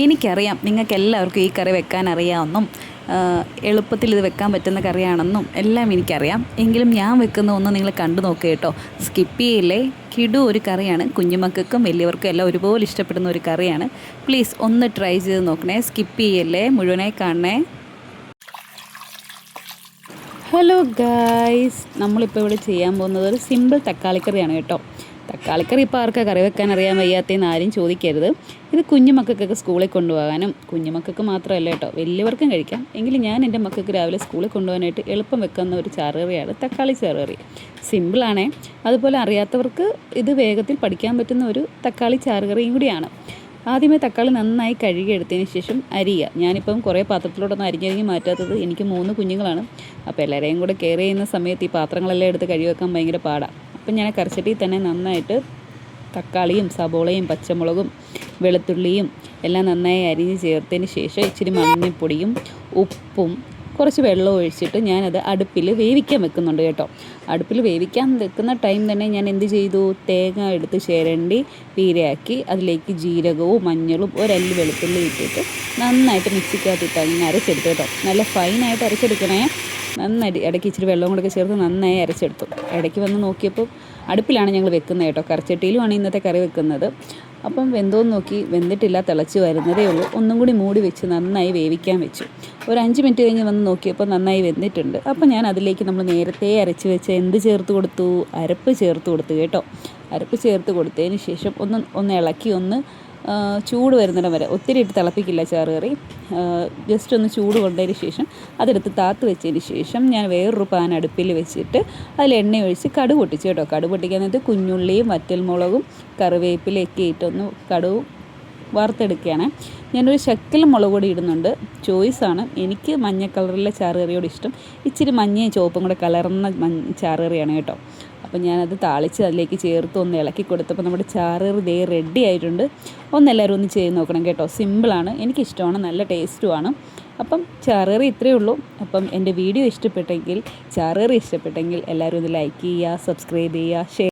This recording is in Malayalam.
എനിക്കറിയാം നിങ്ങൾക്കെല്ലാവർക്കും ഈ കറി വെക്കാൻ അറിയാമെന്നും എളുപ്പത്തിൽ ഇത് വെക്കാൻ പറ്റുന്ന കറിയാണെന്നും എല്ലാം എനിക്കറിയാം. എങ്കിലും ഞാൻ വെക്കുന്ന ഒന്ന് നിങ്ങൾ കണ്ടു നോക്കുക കേട്ടോ. സ്കിപ്പ് ചെയ്യില്ലേ. കിടു ഒരു കറിയാണ്. കുഞ്ഞുമക്കൾക്കും വലിയവർക്കും എല്ലാം ഒരുപോലെ ഇഷ്ടപ്പെടുന്ന ഒരു കറിയാണ്. പ്ലീസ് ഒന്ന് ട്രൈ ചെയ്ത് നോക്കണേ. സ്കിപ്പ് ചെയ്യല്ലേ, മുഴുവനായി കാണണേ. ഹലോ ഗായ്സ്, നമ്മളിപ്പോൾ ഇവിടെ ചെയ്യാൻ പോകുന്നത് ഒരു സിമ്പിൾ തക്കാളിക്കറിയാണ് കേട്ടോ. തക്കാളിക്കറി ഇപ്പോൾ ആർക്കാ കറി വെക്കാൻ അറിയാൻ വയ്യാത്തതെന്ന് ആരും ചോദിക്കരുത്. ഇത് കുഞ്ഞുമക്കൾക്കൊക്കെ സ്കൂളിൽ കൊണ്ടുപോകാനും, കുഞ്ഞുമക്കൾക്ക് മാത്രമല്ല കേട്ടോ, വലിയവർക്കും കഴിക്കാം. എങ്കിലും ഞാൻ എൻ്റെ മക്കൾക്ക് രാവിലെ സ്കൂളിൽ കൊണ്ടുപോകാനായിട്ട് എളുപ്പം വെക്കുന്ന ഒരു ചാറുകറിയാണ് തക്കാളി ചാറുകറി. സിമ്പിളാണേ. അതുപോലെ അറിയാത്തവർക്ക് ഇത് വേഗത്തിൽ പഠിക്കാൻ പറ്റുന്ന ഒരു തക്കാളി ചാറുകറിയും കൂടിയാണ്. ആദ്യമേ തക്കാളി നന്നായി കഴുകിയെടുത്തതിന് ശേഷം അരിയുക. ഞാനിപ്പം കുറേ പാത്രത്തിലോട്ടൊന്നും അരിഞ്ഞരിഞ്ഞ് മാറ്റാത്തത് എനിക്ക് 3 കുഞ്ഞുങ്ങളാണ്. അപ്പോൾ എല്ലാവരെയും കൂടെ കെയർ ചെയ്യുന്ന സമയത്ത് ഈ പാത്രങ്ങളെല്ലാം എടുത്ത് കഴുകി വെക്കാൻ ഭയങ്കര പാടാണ്. അപ്പം ഞാൻ കറിച്ചട്ടിയിൽ തന്നെ നന്നായിട്ട് തക്കാളിയും സബോളയും പച്ചമുളകും വെളുത്തുള്ളിയും എല്ലാം നന്നായി അരിഞ്ഞ് ചേർത്തതിന് ശേഷം ഇച്ചിരി മഞ്ഞൾപ്പൊടിയും ഉപ്പും കുറച്ച് വെള്ളം ഒഴിച്ചിട്ട് ഞാനത് അടുപ്പിൽ വേവിക്കാൻ വെക്കുന്നുണ്ട് കേട്ടോ. അടുപ്പിൽ വേവിക്കാൻ വെക്കുന്ന ടൈം തന്നെ ഞാൻ എന്ത് ചെയ്തു, തേങ്ങ എടുത്ത് ചിരണ്ടി പീരയാക്കി അതിലേക്ക് ജീരകവും മഞ്ഞളും ഒരല്ലി വെളുത്തുള്ളി ഇട്ടിട്ട് നന്നായിട്ട് മിക്സിക്കകത്തിട്ട് അങ്ങനെ അരച്ചെടുത്തു കേട്ടോ. നല്ല ഫൈനായിട്ട് അരച്ചെടുക്കണേ. നന്നായിട്ട് ഇടയ്ക്ക് ഇച്ചിരി വെള്ളം കൂടെ ചേർത്ത് നന്നായി അരച്ചെടുത്തു. ഇടയ്ക്ക് വന്ന് നോക്കിയപ്പോൾ അടുപ്പിലാണ് ഞങ്ങൾ വെക്കുന്നത് കേട്ടോ. കറിച്ചട്ടിയിലുമാണ് ഇന്നത്തെ കറി വെക്കുന്നത്. അപ്പം വെന്തോന്ന് നോക്കി, വെന്തിട്ടില്ല, തിളച്ച് വരുന്നതേ ഉള്ളൂ. ഒന്നും കൂടി മൂടി വെച്ച് നന്നായി വേവിക്കാൻ വെച്ചു. ഒരു 5 മിനിറ്റ് കഴിഞ്ഞ് വന്ന് നോക്കിയപ്പോൾ നന്നായി വെന്തിട്ടുണ്ട്. അപ്പം ഞാൻ അതിലേക്ക് നമ്മൾ നേരത്തെ അരച്ച് വെച്ച് എന്ത് ചേർത്ത് കൊടുത്തു, അരപ്പ് ചേർത്ത് കൊടുത്തു കേട്ടോ. അരപ്പ് ചേർത്ത് കൊടുത്തതിന് ശേഷം ഒന്ന് ഇളക്കി ചൂട് വരുന്നിടം വരെ, ഒത്തിരി ഇട്ട് തിളപ്പിക്കില്ല ചാറുകറി, ജസ്റ്റ് ഒന്ന് ചൂട് കൊണ്ടതിന് ശേഷം അതെടുത്ത് താത്ത് വെച്ചതിന് ശേഷം ഞാൻ വേറൊരു പാൻ അടുപ്പിൽ വെച്ചിട്ട് അതിൽ എണ്ണ ഒഴിച്ച് കടുക് പൊട്ടിച്ചു കേട്ടോ. കടുക് പൊട്ടിക്കാൻ നേരത്ത് കുഞ്ഞുള്ളിയും വറ്റൽമുളകും കറിവേപ്പിലയൊക്കെ ഇട്ടൊന്ന് കടുക് വറുത്തെടുക്കുകയാണ്. ഞാനൊരു ശക്കൽ മുളക് പൊടി ഇടുന്നുണ്ട്, ചോയ്സാണ്. എനിക്ക് മഞ്ഞ കളറിലെ ചാറുകറിയോട് ഇഷ്ടം. ഇച്ചിരി മഞ്ഞയും ചുവപ്പും കൂടെ കലർന്ന ചാറുകറിയാണ് കേട്ടോ. അപ്പം ഞാനത് താളിച്ച് അതിലേക്ക് ചേർത്ത് ഒന്ന് ഇളക്കി കൊടുത്തപ്പോൾ നമ്മുടെ ചാറുകറി റെഡി ആയിട്ടുണ്ട്. എല്ലാവരും ഒന്ന് ചെയ്ത് നോക്കണം കേട്ടോ. സിമ്പിളാണ്, എനിക്കിഷ്ടമാണ്, നല്ല ടേസ്റ്റുമാണ്. അപ്പം ചാറുകറി ഇത്രയേ ഉള്ളൂ. അപ്പം എൻ്റെ വീഡിയോ ഇഷ്ടപ്പെട്ടെങ്കിൽ, ചാറുകറി ഇഷ്ടപ്പെട്ടെങ്കിൽ എല്ലാവരും ഒന്ന് ലൈക്ക് ചെയ്യുക, സബ്സ്ക്രൈബ് ചെയ്യുക, ഷെയർ